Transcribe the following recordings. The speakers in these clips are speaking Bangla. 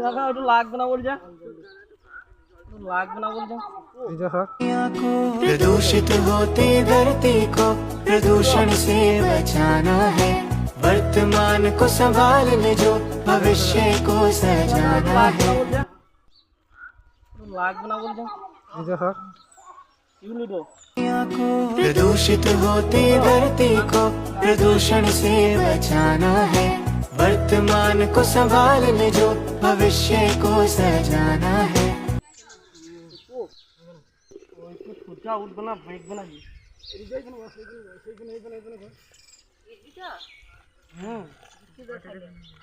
দেখা একটু লাগবে না বল যা, লাগবে না বল যা। प्रदूषित होती धरती को प्रदूषण से बचाना है, वर्तमान को संभालने जो भविष्य को सजाना है। লাগবে না বল যা। प्रदूषित होती धरती को प्रदूषण से बचाना है, वर्तमान को संभालने जो भविष्य को सजाना है। সোজা উঠবে না, বেঁকবে না কি?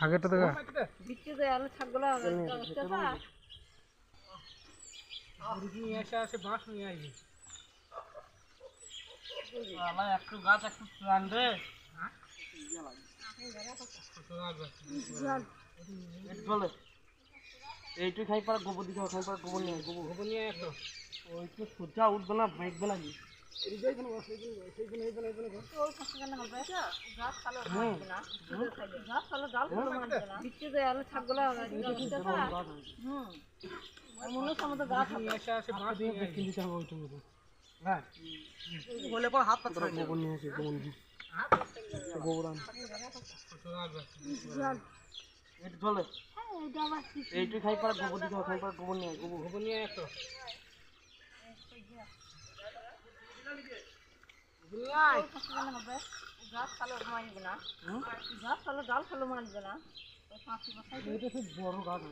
আগেরটা দেখা একটু গাছ একটু প্লান রে। চলে এইটুই খাই পারা গোবর দিতে হবে, খাই পারা গোবর নিয়ে গোবর নিয়ে একটু ওইটু সোজা উঠবে না, বেঁকবে না কি? হাত পাত্র গোবর নিয়ে আসে, গোবর নিয়ে গোবর আন চলে এইটুই খাই পারা গোবর দিতে হবে, খাই পারা গোবর নিয়ে গোবর নিয়ে একটু বড় গাছ